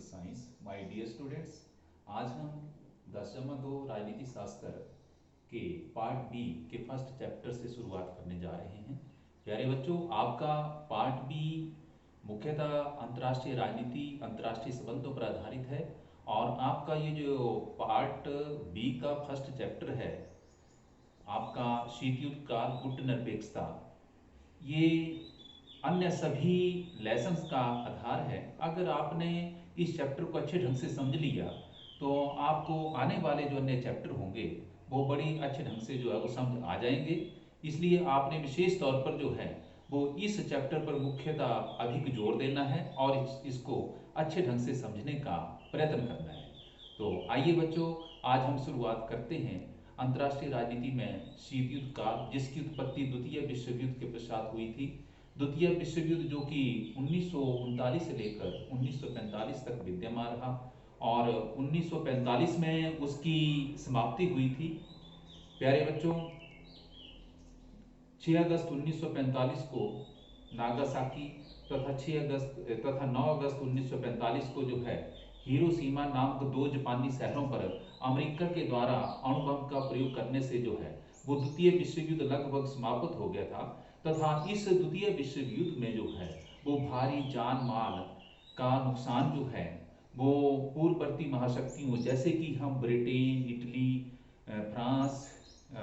Science. My dear students, आज हम 10 2 राजनीति शास्त्र के पार्ट बी के फर्स्ट चैप्टर से शुरुआत करने जा रहे हैं। प्यारे बच्चों, आपका पार्ट बी मुख्यतः अंतर्राष्ट्रीय राजनीति, अंतर्राष्ट्रीय संबंधों पर आधारित है और आपका ये जो पार्ट बी का फर्स्ट चैप्टर है, आपका शीत युद्ध काल, गुट निरपेक्षता, ये अन्य सभी लेसन्स का आधार है। अगर आपने इस चैप्टर को अच्छे ढंग से समझ लिया तो आपको आने वाले जो अन्य चैप्टर होंगे वो बड़ी अच्छे ढंग से जो है वो समझ आ जाएंगे। इसलिए आपने विशेष तौर पर जो है वो इस चैप्टर पर मुख्यतः अधिक जोर देना है और इसको अच्छे ढंग से समझने का प्रयत्न करना है। तो आइए बच्चों, आज हम शुरुआत करते हैं अंतर्राष्ट्रीय राजनीति में शीत युद्ध काल, जिसकी उत्पत्ति द्वितीय विश्व युद्ध के पश्चात हुई थी। द्वितीय विश्व युद्ध जो कि 1939 से लेकर 1945 तक विद्यमान रहा और 1945 में उसकी समाप्ति हुई थी। प्यारे बच्चों, 6 अगस्त 1945 को नागासाकी तथा 9 अगस्त 1945 को जो है हिरोशिमा नामक दो जापानी शहरों पर अमेरिका के द्वारा अणु बम का प्रयोग करने से जो है वो द्वितीय विश्व युद्ध लगभग समाप्त हो गया था। तथा इस द्वितीय विश्व युद्ध में जो है वो भारी जान माल का नुकसान जो है वो पूर्ववर्ती महाशक्तियों जैसे कि हम ब्रिटेन, इटली, फ्रांस,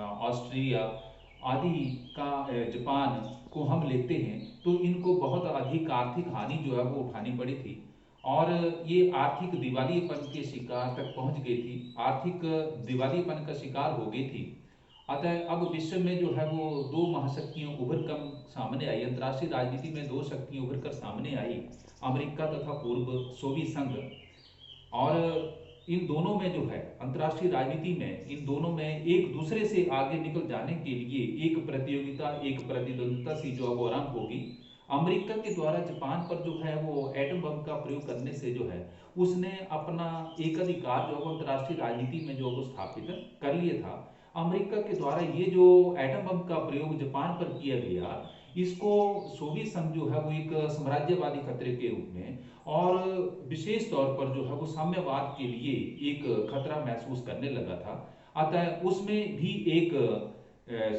ऑस्ट्रिया आदि का, जापान को हम लेते हैं तो इनको बहुत अधिक आर्थिक हानि जो है वो उठानी पड़ी थी और ये आर्थिक दिवालियेपन के शिकार तक पहुंच गई थी, आर्थिक दिवालियेपन का शिकार हो गई थी। अतः अब विश्व में जो है वो दो महाशक्तियां उभर कर सामने आई, अंतर्राष्ट्रीय राजनीति में दो शक्तियां उभर कर सामने आई, अमेरिका तथा पूर्व सोवियत संघ। और इन दोनों में जो है अंतर्राष्ट्रीय राजनीति में इन दोनों में एक दूसरे से आगे निकल जाने के लिए एक प्रतियोगिता, एक प्रतिद्वंद्विता सी जो है वो आरंभ होगी। अमेरिका के द्वारा जापान पर जो है वो एटम बम का प्रयोग करने से जो है उसने अपना एकाधिकार जो है अंतर्राष्ट्रीय राजनीति में जो वो स्थापित कर लिया था। अमेरिका के द्वारा ये जो एटम बम का प्रयोग जापान पर किया गया, इसको सोवियत संघ जो है वो एक साम्राज्यवादी खतरे के रूप में और विशेष तौर पर जो है वो साम्यवाद के लिए एक खतरा महसूस करने लगा था। अतः उसमें भी एक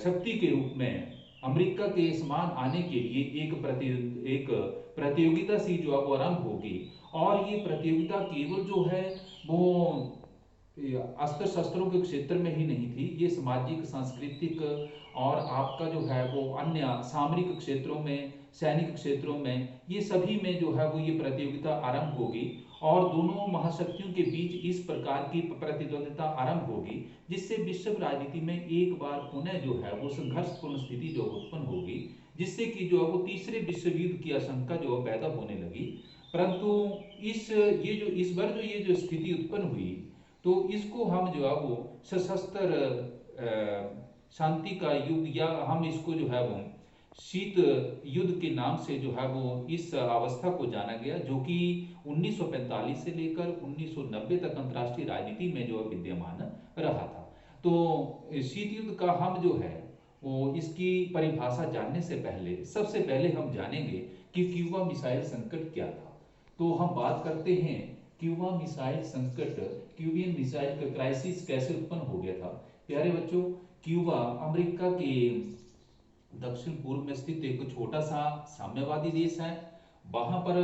शक्ति के रूप में अमेरिका के समान आने के लिए एक प्रतियोगिता सी जो है वो आरंभ होगी। और ये प्रतियोगिता केवल जो है वो अस्त्र शस्त्रों के क्षेत्र में ही नहीं थी, ये सामाजिक, सांस्कृतिक और आपका जो है वो अन्य सामरिक क्षेत्रों में, सैनिक क्षेत्रों में, ये सभी में जो है वो ये प्रतियोगिता आरंभ होगी और दोनों महाशक्तियों के बीच इस प्रकार की प्रतिद्वंदिता आरंभ होगी जिससे विश्व राजनीति में एक बार पुनः जो है वो संघर्षपूर्ण स्थिति जो उत्पन्न होगी, जिससे कि जो है वो तीसरे विश्व युद्ध की आशंका जो है पैदा होने लगी। परंतु इस बार जो ये जो स्थिति उत्पन्न हुई तो इसको हम जो है वो सशस्त्र शांति का युग या हम इसको जो है वो शीत युद्ध के नाम से जो है वो इस अवस्था को जाना गया, जो कि 1945 से लेकर 1990 तक अंतर्राष्ट्रीय राजनीति में जो विद्यमान रहा था। तो शीत युद्ध का हम जो है वो इसकी परिभाषा जानने से पहले सबसे पहले हम जानेंगे कि क्यूबा मिसाइल संकट क्या था। तो हम बात करते हैं क्यूबा मिसाइल संकट, क्यूबियन मिसाइल क्राइसिस कैसे उत्पन्न हो गया था। प्यारे बच्चों, क्यूबा अमेरिका के दक्षिण पूर्व में स्थित एक छोटा सा साम्यवादी देश है। वहां पर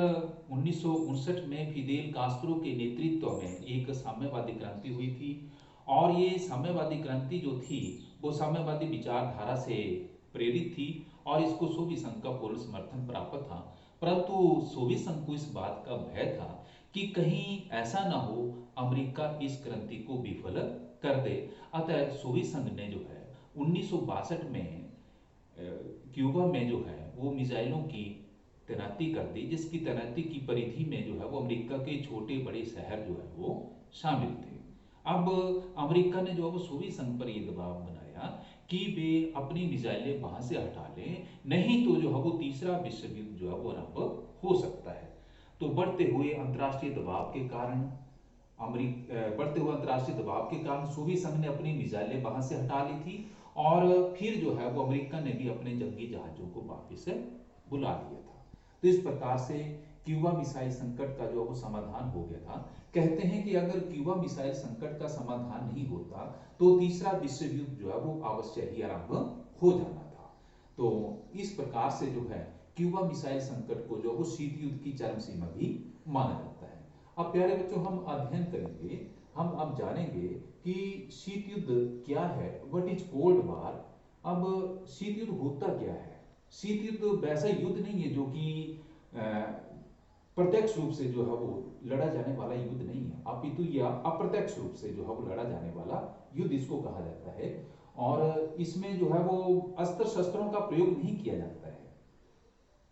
1959 में फिदेल कास्त्रो के नेतृत्व में एक साम्यवादी क्रांति हुई थी और ये साम्यवादी क्रांति जो थी वो साम्यवादी विचारधारा से प्रेरित थी और इसको सोवियत संघ का पूर्ण समर्थन प्राप्त था। परंतु सोवियत संघ को इस बात का भय था कि कहीं ऐसा ना हो अमेरिका इस क्रांति को विफल कर दे। अतः सोवियत संघ ने जो है 1962 में क्यूबा में जो है वो मिसाइलों की तैनाती कर दी, जिसकी तैनाती की परिधि में जो है वो अमेरिका के छोटे बड़े शहर जो है वो शामिल थे। अब अमेरिका ने जो है वो सोवियत संघ पर ये दबाव बनाया कि वे अपनी मिसाइलें वहां से हटा लें, नहीं तो जो है वो तीसरा विश्व युद्ध जो है वो आरंभ हो सकता है। तो बढ़ते हुए अंतर्राष्ट्रीय दबाव के कारण सोवियत संघ ने अपनी मिसाइलें वहां से हटा ली थी और फिर जो है वो अमेरिका ने भी अपने जंगी जहाजों को वापस बुला लिया था। तो इस प्रकार से क्यूबा मिसाइल संकट का जो वो समाधान हो गया था। कहते हैं कि अगर क्यूबा मिसाइल संकट का समाधान नहीं होता तो तीसरा विश्व युद्ध जो है वो अवश्य ही आरंभ हो जाना था। तो इस प्रकार से जो है क्यूबा मिसाइल संकट को जो वो शीत युद्ध की चरम सीमा भी माना जाता है। अब प्यारे बच्चों, हम अध्ययन करेंगे, हम अब जानेंगे कि शीत युद्ध क्या है, व्हाट इज कोल्ड वार। अब शीत युद्ध होता क्या है? शीत युद्ध वैसा युद्ध नहीं है जो कि प्रत्यक्ष रूप से जो है वो लड़ा जाने वाला युद्ध नहीं है, अपितु यह अप्रत्यक्ष रूप से जो है वो लड़ा जाने वाला युद्ध इसको कहा जाता है। और इसमें जो है वो अस्त्र शस्त्रों का प्रयोग नहीं किया जाता है।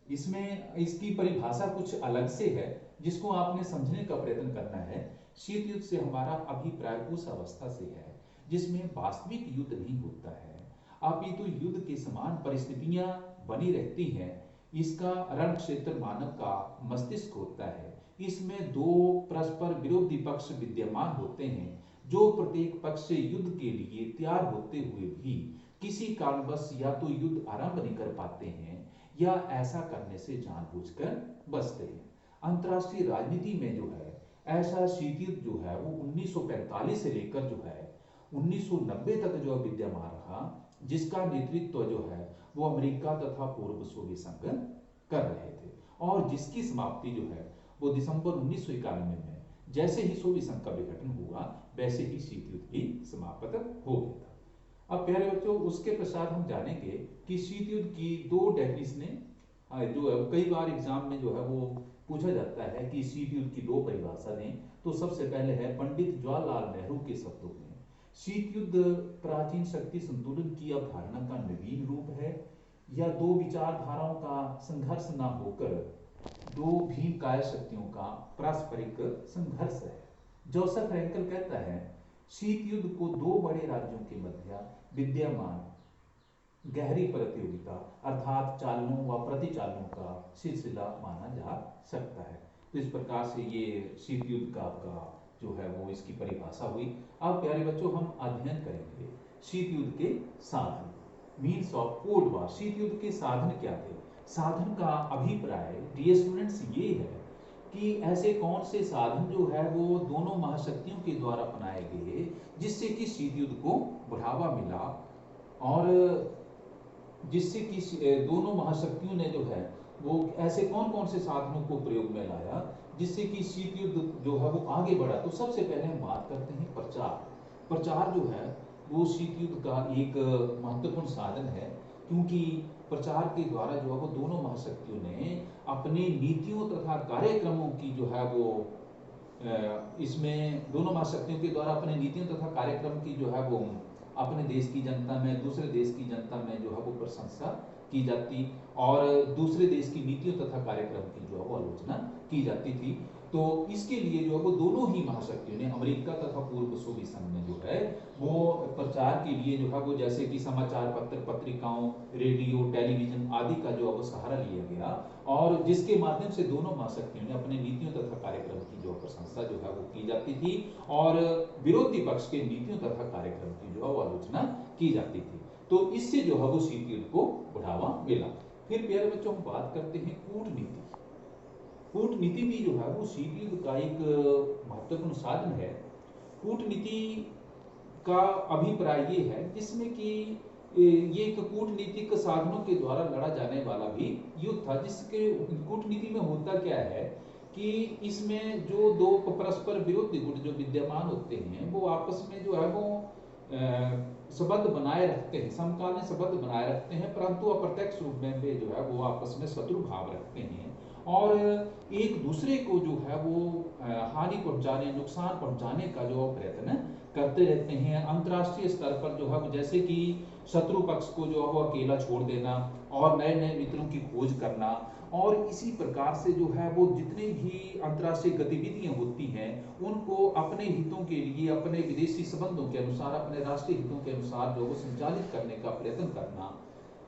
इसमें इसकी परिभाषा कुछ अलग से है जिसको आपने समझने का प्रयत्न करना है। शीत युद्ध से हमारा अभिप्राय उस अवस्था से है जिसमें वास्तविक युद्ध नहीं होता है, अपितु युद्ध के समान परिस्थितियां बनी रहती हैं। इसका रण क्षेत्र मानव का मस्तिष्क होता है। इसमें दो परस्पर विरोधी पक्ष विद्यमान होते हैं जो प्रत्येक पक्ष से युद्ध के लिए तैयार होते हुए भी किसी कारणवश या तो युद्ध आरंभ नहीं कर पाते हैं या ऐसा करने से जानबूझकर बचते हैं। अंतर्राष्ट्रीय राजनीति में जो है ऐसा शीत युद्ध जो है वो 1945 से लेकर जो है 1990 तक जो विद्यमान रहा, जिसका नेतृत्व जो है वो अमेरिका तथा पूर्व सोवियत संघ कर रहे थे और जिसकी समाप्ति जो है वो दिसंबर 1991 में जैसे ही सोवियत संघ का विघटन हुआ वैसे ही शीत युद्ध भी समाप्त हो गया था। अब प्यारे बच्चों, उसके पश्चात हम जानेंगे कि शीत युद्ध की दो डेफिनेशन जो है कई बार एग्जाम में जो है वो पूछा जाता है कि शीत युद्ध की दो परिभाषा दें। तो सबसे पहले है पंडित जवाहरलाल नेहरू के शब्दों में, शीत युद्ध प्राचीन शक्ति संतुलन की अवधारणा का नवीन रूप है या दो विचारधाराओं का संघर्ष न होकर दो भीमकाय शक्तियों का पारस्परिक संघर्ष है। जोसेफ फ्रैंकल कहता है शीत युद्ध को दो बड़े राज्यों के मध्य विद्यमान गहरी प्रतियोगिता अर्थात चालनों व प्रतिचालनों का सिलसिला माना जा सकता है। तो इस प्रकार से ये शीत युद्ध का आपका जो है वो इसकी परिभाषा हुई। अब प्यारे बच्चों, हम अध्ययन करेंगे शीत युद्ध के साधन, मीन्स ऑफ कोल्ड वॉर। शीत युद्ध के साधन क्या थे? साधन का अभिप्राय डियर स्टूडेंट्स ये है कि ऐसे कौन से साधन जो है वो दोनों महाशक्तियों के द्वारा अपनाए गए जिससे कि शीत युद्ध को बढ़ावा मिला और जिससे कि दोनों महाशक्तियों ने जो है वो ऐसे कौन कौन से साधनों को प्रयोग में लाया जिससे कि शीत युद्ध जो है वो आगे बढ़ा। तो सबसे पहले हम बात करते हैं प्रचार। प्रचार जो है वो शीत युद्ध का एक महत्वपूर्ण साधन है, क्योंकि प्रचार के द्वारा जो है वो दोनों महाशक्तियों ने अपने नीतियों तथा कार्यक्रमों की जो है वो इसमें दोनों महाशक्तियों के द्वारा अपने नीतियों तथा कार्यक्रम की जो है वो अपने देश की जनता में दूसरे देश की जनता में जो है वो प्रशंसा की जाती और दूसरे देश की नीतियों तथा कार्यक्रम की जो है वो आलोचना की जाती थी। तो इसके लिए जो है वो दोनों ही महाशक्तियों ने अमेरिका तथा पूर्व सोवियत संघ ने जो है वो प्रचार के लिए जो है वो जैसे कि समाचार पत्र, पत्रिकाओं, रेडियो, टेलीविजन आदि का जो है वो सहारा लिया गया और जिसके माध्यम से दोनों महाशक्तियों ने अपने नीतियों तथा कार्यक्रम की जो प्रशंसा जो है वो की जाती थी और विरोधी पक्ष के नीतियों तथा कार्यक्रम की जो है वो आलोचना की जाती थी। तो इससे जो है वो शीत युद्ध को बढ़ावा मिला। फिर प्यारे बच्चों, हम बात करते हैं कूटनीति। कूटनीति भी जो है वो शीत युद्ध का एक महत्वपूर्ण साधन है। कूटनीति का अभिप्राय ये है जिसमें कि ये एक कूटनीतिक साधनों के द्वारा लड़ा जाने वाला भी युद्ध था। जिसके कूटनीति में होता क्या है कि इसमें जो दो परस्पर विरोधी गुट जो विद्यमान होते हैं वो आपस में जो है वो संबंध बनाए रखते हैं, समकालीन संबंध बनाए रखते हैं, परंतु अप्रत्यक्ष रूप में वे जो है वो आपस में शत्रु भाव रखते हैं और एक दूसरे को जो है वो हानि पहुंचाने, नुकसान पहुंचाने का जो प्रयत्न करते रहते हैं। अंतर्राष्ट्रीय स्तर पर जो है जैसे कि शत्रु पक्ष को जो है वो अकेला छोड़ देना और नए नए मित्रों की खोज करना और इसी प्रकार से जो है वो जितनी भी अंतर्राष्ट्रीय गतिविधियां होती हैं उनको अपने हितों के लिए, अपने विदेशी संबंधों के अनुसार, अपने राष्ट्रीय हितों के अनुसार जो वो संचालित करने का प्रयत्न करना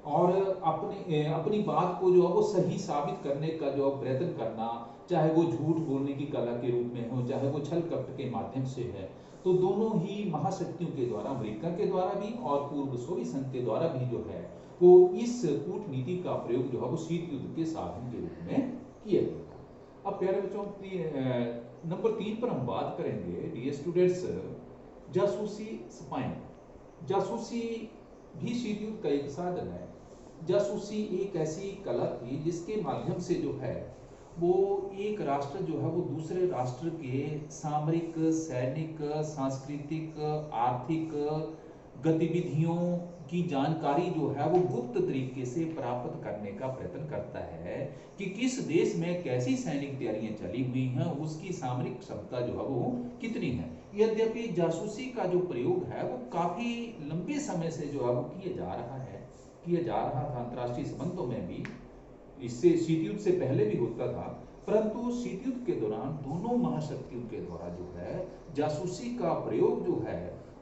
और अपनी बात को जो है वो सही साबित करने का जो प्रयत्न करना, चाहे वो झूठ बोलने की कला के रूप में हो, चाहे वो छल कपट के माध्यम से है। तो दोनों ही महाशक्तियों के द्वारा, अमेरिका के द्वारा भी और पूर्व सोवियत संघ के द्वारा भी जो है वो इस कूटनीति का प्रयोग जो है वो शीत युद्ध के साधन के रूप में किया गया। अब प्यारे बच्चों नंबर 3 पर हम बात करेंगे डियर स्टूडेंट्स, जासूसी स्पाइंग। जासूसी भी शीत युद्ध का एक साधन है। जासूसी एक ऐसी कला थी जिसके माध्यम से जो है वो एक राष्ट्र जो है वो दूसरे राष्ट्र के सामरिक, सैनिक, सांस्कृतिक, आर्थिक गतिविधियों की जानकारी जो है वो गुप्त तरीके से प्राप्त करने का प्रयत्न करता है कि किस देश में कैसी सैनिक तैयारियां चली हुई हैं, उसकी सामरिक क्षमता जो है वो कितनी है। यद्यपि जासूसी का जो प्रयोग है वो काफी लंबे समय से जो है वो किया जा रहा था अंतर्राष्ट्रीय संबंधों में भी, इससे शीत युद्ध से पहले भी होता था, परंतु शीत युद्ध के दौरान दोनों महाशक्तियों के द्वारा जो है जासूसी का प्रयोग जो है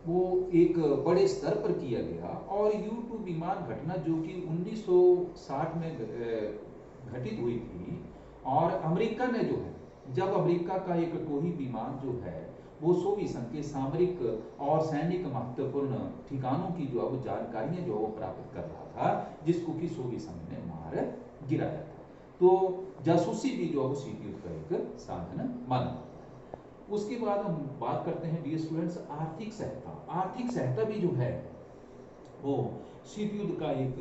वो एक बड़े स्तर पर किया गया। और U-2 विमान घटना जो कि 1960 में घटित हुई थी, और अमेरिका ने जो है, जब अमेरिका का एक टोही विमान जो है वो सोवियत संघ के सामरिक और सैनिक महत्वपूर्ण ठिकानों की जो है वो जानकारियां जो वो प्राप्त कर रहा था, जिसको कि सोवियत संघ ने मार गिराया था। तो जासूसी भी जो है वो शीत युद्ध का एक साधन माना जाता है। उसके बाद हम बात करते हैं डियर स्टूडेंट्स आर्थिक सहायता। आर्थिक सहायता भी जो है वो शीत युद्ध का एक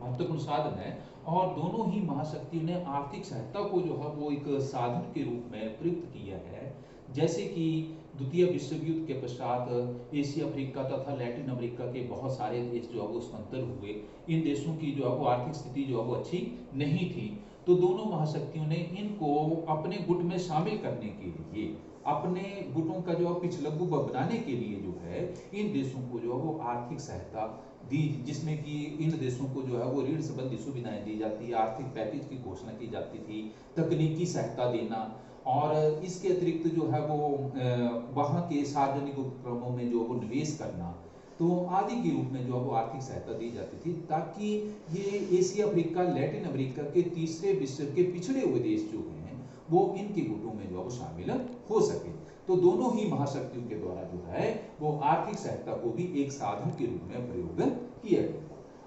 महत्वपूर्ण साधन है, और दोनों ही महाशक्तियों ने आर्थिक सहायता को जो है वो एक साधन के रूप में प्रयुक्त किया है। जैसे कि द्वितीय विश्व युद्ध के पश्चात एशिया, अफ्रीका तथा लैटिन अमेरिका के बहुत सारे देश जो है वो स्थानांतर हुए। इन देशों की जो है वो आर्थिक स्थिति जो है वो अच्छी नहीं थी, तो दोनों महाशक्तियों ने इनको अपने गुट में शामिल करने के लिए, अपने गुटों का जो पिछलग्गू बनाने के लिए जो है इन देशों को जो है वो आर्थिक सहायता दी, जिसमें कि इन देशों को जो है वो ऋण संबंधी सुविधाएं दी जाती, आर्थिक पैकेज की घोषणा की जाती थी, तकनीकी सहायता देना, और इसके अतिरिक्त जो है वो वहाँ के सार्वजनिक उपक्रमों में जो वो निवेश करना, तो आदि के रूप में जो है वो आर्थिक सहायता दी जाती थी, ताकि ये एशिया, अफ्रीका, लैटिन अमेरिका के तीसरे विश्व के पिछड़े हुए देश जो हैं वो इनके गुटों में जो है वो शामिल हो सके। तो दोनों ही महाशक्तियों के द्वारा जो है वो आर्थिक सहायता को भी एक साधन के रूप में प्रयोग किया गया।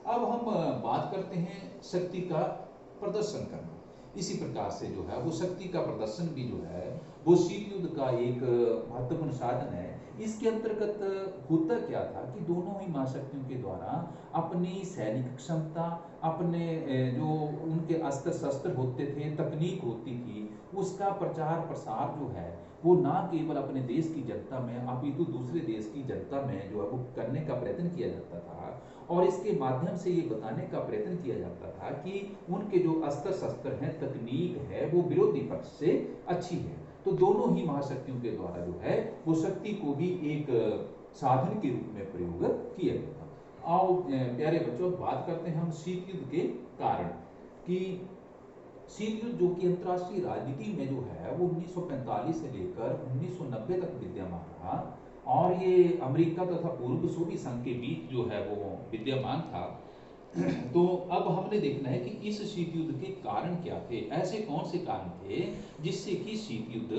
अब हम बात करते हैं शक्ति का प्रदर्शन करना। इसी प्रकार से जो है वो शक्ति का प्रदर्शन भी जो है वो शीत युद्ध का एक महत्वपूर्ण साधन है। इसके अंतर्गत होता क्या था कि दोनों ही महाशक्तियों के द्वारा अपनी सैनिक क्षमता, अपने जो उनके अस्त्र शस्त्र होते थे, तकनीक होती थी, उसका प्रचार प्रसार जो है वो ना केवल अपने देश की जनता में अपितु दूसरे देश की जनता में जो है वो करने का प्रयत्न किया जाता था, और इसके माध्यम से ये बताने का प्रयत्न किया जाता था कि उनके जो अस्त्र शस्त्र हैं, तकनीक है, वो विरोधी पक्ष से अच्छी है। तो दोनों ही महाशक्तियों के द्वारा जो है वो शक्ति को भी एक साधन के रूप में प्रयोग किया गया था। आओ प्यारे बच्चों बात करते हैं हम शीत युद्ध के कारण, कि शीत युद्ध जो कि अंतर्राष्ट्रीय राजनीति में जो है वो 1945 से लेकर 1990 तक विद्यमान रहा, और ये अमेरिका तथा पूर्व सोवियत संघ के बीच जो है वो विद्यमान था। तो अब हमने देखना है कि इस शीत युद्ध के कारण क्या थे, ऐसे कौन से कारण थे जिससे कि शीत युद्ध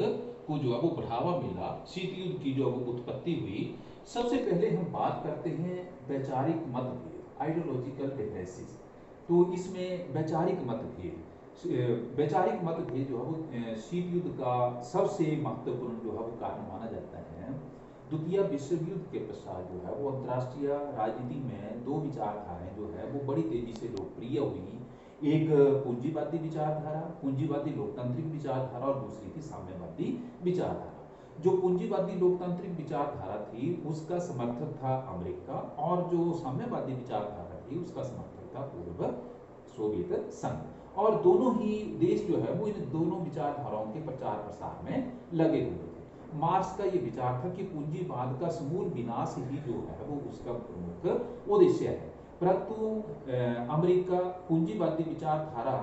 को जो है वो बढ़ावा मिला, शीत युद्ध की जो है वो उत्पत्ति हुई। सबसे पहले हम बात करते हैं वैचारिक मतभेद, आइडियोलॉजिकल डिफरेंसेस। तो इसमें वैचारिक मतभेद जो है वो शीत युद्ध का सबसे महत्वपूर्ण जो है वो कारण माना जाता है। द्वितीय विश्व युद्ध के पश्चात जो है वो अंतर्राष्ट्रीय राजनीति में दो विचारधाराएं जो है वो बड़ी तेजी से लोकप्रिय हुई। एक पूंजीवादी विचारधारा, पूंजीवादी लोकतांत्रिक विचारधारा, और दूसरी थी साम्यवादी विचारधारा। जो पूंजीवादी लोकतांत्रिक विचारधारा थी उसका समर्थक था अमेरिका, और जो साम्यवादी विचारधारा थी उसका समर्थक था पूर्व सोवियत संघ। और दोनों ही देश जो है वो इन दोनों विचारधाराओं के प्रचार प्रसार में लगे हुए थे। मार्क्स का ये विचार था कि पूंजीवाद का समूल विनाश ही जो है वो उसका प्रमुख उद्देश्य है, परंतु अमेरिका पूंजीवादी विचारधारा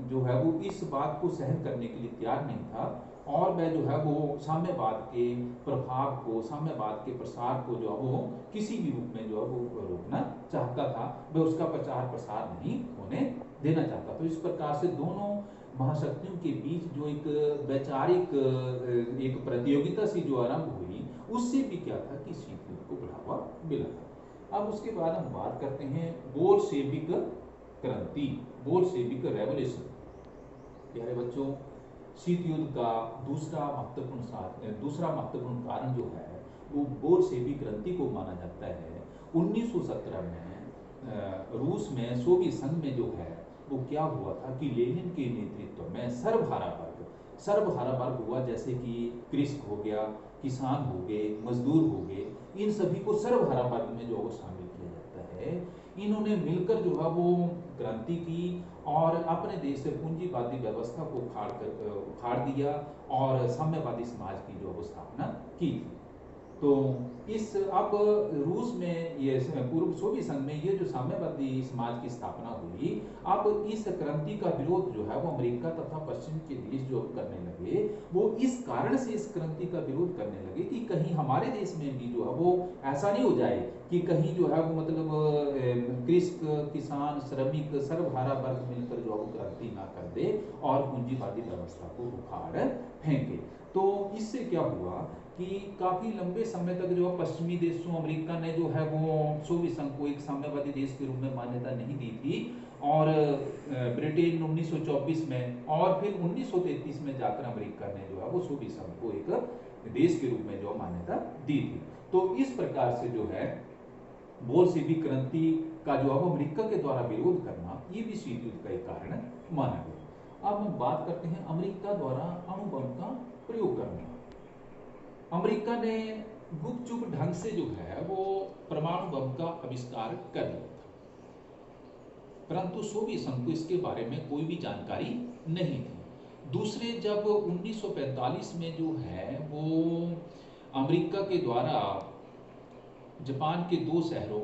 जो है वो इस बात को सहन करने के लिए तैयार नहीं था, और वह जो है वो साम्यवाद के प्रभाव को, साम्यवाद के प्रसार को जो है वो किसी भी रूप में जो है वो रोकना चाहता था, वह उसका प्रचार प्रसार नहीं होने देना चाहता। तो इस प्रकार से दोनों महाशक्तियों के बीच जो एक वैचारिक एक प्रतियोगिता सी जो आरंभ हुई, उससे भी क्या था कि शीत युद्ध को बढ़ावा मिला था। अब उसके बाद हम बात करते हैं बोल्शेविक क्रांति, बोल्शेविक रेवोल्यूशन। प्यारे बच्चों, शीत युद्ध का दूसरा महत्वपूर्ण कारण जो है वो बोल्शेविक क्रांति को माना जाता है। 1917 में रूस में सोवियत संघ में जो है वो क्या हुआ था कि लेनिन के नेतृत्व में सर्वहारा वर्ग हुआ, जैसे कि कृषक हो गया, किसान हो गए, मजदूर हो गए, इन सभी को सर्वहारा वर्ग में जो है वो शामिल किया जाता है। इन्होंने मिलकर जो है वो क्रांति की और अपने देश से पूंजीवादी व्यवस्था को उखाड़ दिया और साम्यवादी समाज की जो है वो स्थापना की थी। तो इस अब रूस में ये पूर्व सोवियत संघ में ये जो साम्यवादी समाज की स्थापना हुई, अब इस क्रांति का विरोध जो है वो अमेरिका तथा पश्चिम के देश जो करने लगे, वो इस कारण से इस क्रांति का विरोध करने लगे कि कहीं हमारे देश में भी जो है वो ऐसा नहीं हो जाए कि कहीं जो है वो मतलब कृषक, किसान, श्रमिक, सर्वहारा वर्ग मिलकर जो है वो क्रांति ना कर दे और पूंजीवादी व्यवस्था को उखाड़ फेंके। तो इससे क्या हुआ कि काफी लंबे समय तक जो पश्चिमी देशों, अमेरिका ने जो है वो सोवियत संघ को एक साम्यवादी देश के रूप में मान्यता नहीं दी थी और ब्रिटेन 1924 में और फिर 1933 में जाकर अमेरिका ने जो है वो सोवियत संघ को एक देश के रूप में जो मान्यता दी थी। तो इस प्रकार से जो है बोल्शेविक क्रांति का जो है अमेरिका के द्वारा विरोध करना, ये भी शीत युद्ध का एक कारण माना गया। अब हम बात करते हैं अमेरिका द्वारा अणु बम का प्रयोग करना। अमेरिका ने गुपचुप ढंग से जो है वो परमाणु बम का आविष्कार कर दिया था, परंतु सोवियत संघ को इसके बारे में कोई भी जानकारी नहीं थी। दूसरे जब 1945 में जो है वो अमेरिका के द्वारा जापान के दो शहरों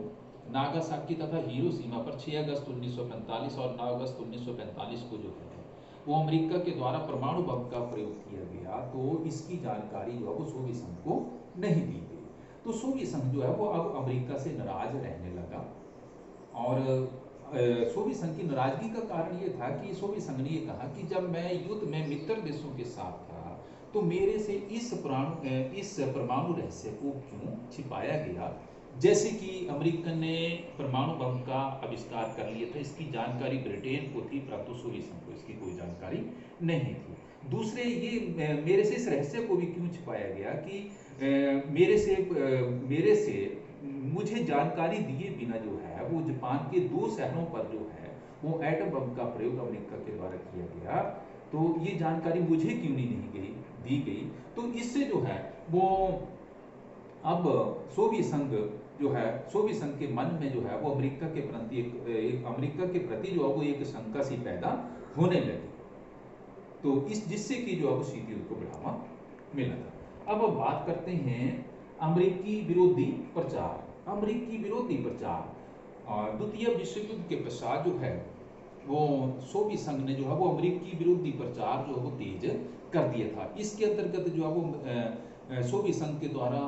नागासाकी तथा हिरोशिमा पर 6 अगस्त 1945 और 9 अगस्त 1945 को जो है वो अमेरिका के द्वारा परमाणु बम का प्रयोग किया गया, तो इसकी जानकारी जो है वो सोवियत संघ को नहीं दी गई। तो सोवियत संघ जो है वो अब अमेरिका से नाराज रहने लगा और सोवियत संघ की नाराजगी का कारण ये था कि सोवियत संघ ने ये कहा कि जब मैं युद्ध में मित्र देशों के साथ था तो मेरे से इस परमाणु रहस्य को क्यों छिपाया गया। जैसे कि अमेरिका ने परमाणु बम का आविष्कार कर लिया था, इसकी जानकारी ब्रिटेन को थी, परंतु सोवियत संघ को इसकी कोई जानकारी नहीं थी। दूसरे ये मेरे से इस रहस्य को भी क्यों छिपाया गया कि मेरे से मुझे जानकारी दिए बिना जो है वो जापान के दो शहरों पर जो है वो एटम बम का प्रयोग अमेरिका के द्वारा किया गया, तो ये जानकारी मुझे क्यों नहीं दी गई। तो इससे जो है वो अब सोवियत संघ के मन में जो है वो अमेरिका के प्रति जो है वो एक शंका सी पैदा होने लगी, तो जिससे कि जो है वो शीत युद्ध को बढ़ावा मिला था। अब बात करते हैं अमेरिकी विरोधी प्रचार। द्वितीय विश्व युद्ध के पश्चात जो है वो सोवियत संघ ने जो है वो अमेरिकी विरोधी प्रचार जो है वो तेज कर दिया था। इसके अंतर्गत जो है वो सोवियत संघ के द्वारा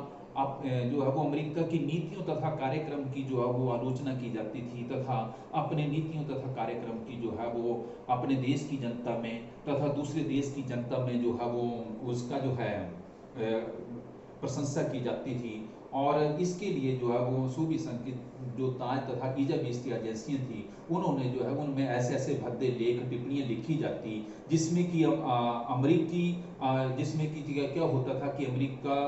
जो है वो अमेरिका की नीतियों तथा कार्यक्रम की जो है वो आलोचना की जाती थी तथा अपने नीतियों तथा कार्यक्रम की जो है वो अपने देश की जनता में तथा दूसरे देश की जनता में जो है वो उसका जो है प्रशंसा की जाती थी। और इसके लिए जो है वो सोवियत संघ की जो ताज तथा ईजाबेस्ती एजेंसियां थी, उन्होंने जो है उनमें ऐसे ऐसे भद्दे लेख टिप्पणियां लिखी जाती जिसमें कि क्या होता था कि अमेरिका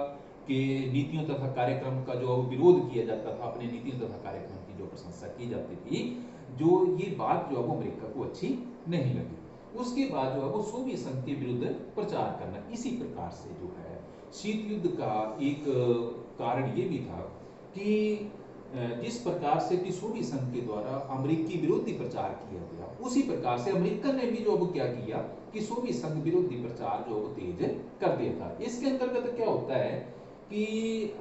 के नीतियों तथा कार्यक्रम का जो विरोध किया जाता था, अपने नीतियों तथा कार्यक्रम की जो प्रशंसा की जाती थी, जो ये बात जो है वो अमेरिका को अच्छी नहीं लगी। उसके बाद जो है वो सोवियत संघ के विरुद्ध प्रचार करना। इसी प्रकार से जो है शीत युद्ध का एक कारण ये भी था कि जिस प्रकार से कि सोवियत संघ के द्वारा अमेरिकी विरोधी प्रचार किया गया, उसी प्रकार से अमेरिका ने भी जो वो क्या किया कि सोवियत संघ विरोधी प्रचार जो वो तेज कर दिया था। इसके अंतर्गत क्या होता है कि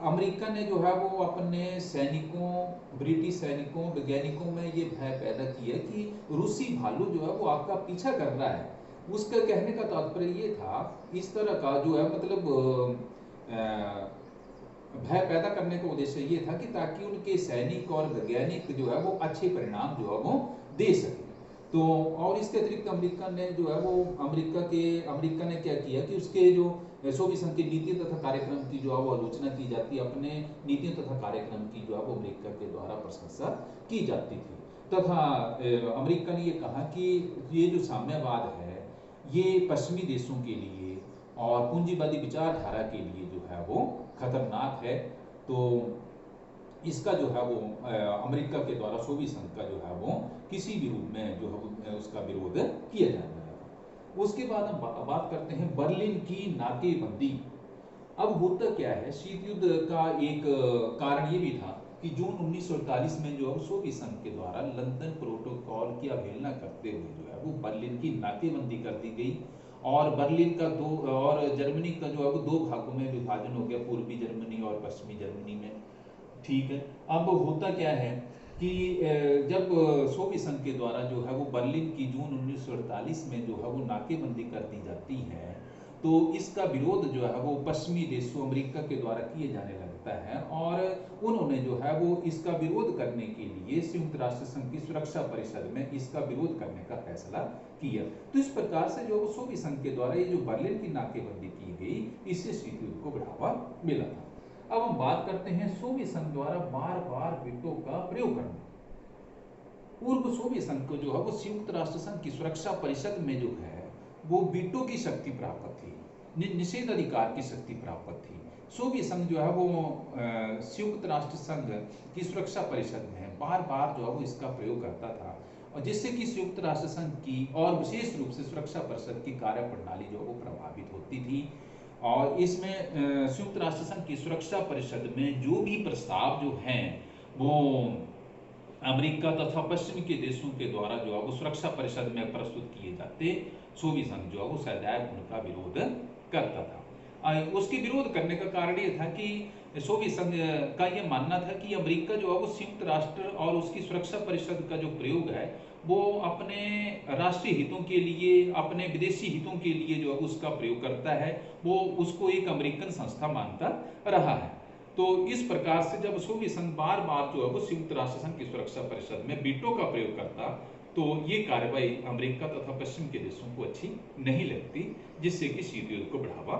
अमेरिका ने जो है वो अपने सैनिकों, ब्रिटिश सैनिकों, वैज्ञानिकों में ये भय पैदा किया कि रूसी भालू जो है वो आपका पीछा कर रहा है। उसका कहने का तात्पर्य ये था, इस तरह का जो है मतलब भय पैदा करने का उद्देश्य ये था कि ताकि उनके सैनिक और वैज्ञानिक जो है वो अच्छे परिणाम जो है वो दे सके। तो और इसके अतिरिक्त अमेरिका ने जो है वो अमेरिका ने क्या किया कि उसके जो सोवियत संघ की नीति तथा कार्यक्रम की जो है वो आलोचना की जाती, अपने नीतियों तथा कार्यक्रम की जो है वो अमेरिका के द्वारा प्रशंसा की जाती थी। तथा अमेरिका ने ये कहा कि ये जो साम्यवाद है ये पश्चिमी देशों के लिए और पूंजीवादी विचारधारा के लिए जो है वो खतरनाक है। तो इसका जो है वो अमेरिका के द्वारा सोवियत संघ का जो है वो किसी भी रूप में जो है उसका विरोध किया जाने लगा। उसके बाद हम बात करते हैं बर्लिन की नाकेबंदी। अब होता क्या है, शीत युद्ध का एक कारण ये भी था कि जून 1948 में जो है सोवियत संघ के द्वारा लंदन प्रोटोकॉल की अवहेलना करते हुए जो है वो बर्लिन की नाकेबंदी कर दी गई और बर्लिन का दो और जर्मनी का जो है वो दो भागों में विभाजन हो गया, पूर्वी जर्मनी और पश्चिमी जर्मनी में। ठीक है, अब होता क्या है कि जब सोवियत संघ के द्वारा जो है वो बर्लिन की जून 1948 में जो है वो नाकेबंदी कर दी जाती है, तो इसका विरोध जो है वो पश्चिमी देशों अमेरिका के द्वारा किए जाने लगता है और उन्होंने जो है वो इसका विरोध करने के लिए संयुक्त राष्ट्र संघ की सुरक्षा परिषद में इसका विरोध करने का फैसला किया। तो इस प्रकार से जो सोवियत संघ के द्वारा ये जो बर्लिन की नाकेबंदी की गई, इससे शीत युद्ध को बढ़ावा मिला था। अब हम बात करते हैं सोवियत संघ द्वारा बार बार वीटो का प्रयोग करना। पूर्व सोवियत संघ को जो है वो संयुक्त राष्ट्र संघ की सुरक्षा परिषद में जो है वो वीटो की शक्ति प्राप्त थी, निषेध अधिकार की शक्ति प्राप्त थी। सोवियत संघ जो है वो संयुक्त राष्ट्र संघ की सुरक्षा परिषद में बार बार जो है वो इसका प्रयोग करता था और जिससे कि संयुक्त राष्ट्र संघ की और विशेष रूप से सुरक्षा परिषद की कार्य प्रणाली जो वो प्रभावित होती थी। और इसमें संयुक्त राष्ट्र संघ की सुरक्षा परिषद में जो भी प्रस्ताव जो हैं वो अमेरिका तथा पश्चिम के देशों के द्वारा जो है वो सुरक्षा परिषद में प्रस्तुत किए जाते, सोवियत संघ जो है वो सदैव उनका विरोध करता था। उसके विरोध करने का कारण ये था कि सोवियत संघ का ये मानना था कि अमेरिका जो है वो संयुक्त राष्ट्र और उसकी सुरक्षा परिषद का जो प्रयोग है वो अपने राष्ट्रीय हितों के लिए, अपने विदेशी हितों के लिए जो है उसका प्रयोग करता है, वो उसको एक अमेरिकन संस्था मानता रहा है। तो इस प्रकार से जब सोवियत संघ बार बार जो है वो संयुक्त राष्ट्र संघ की सुरक्षा परिषद में वीटो का प्रयोग करता, तो ये कार्रवाई अमेरिका तथा पश्चिम के देशों को अच्छी नहीं लगती, जिससे कि शीत युद्ध को बढ़ावा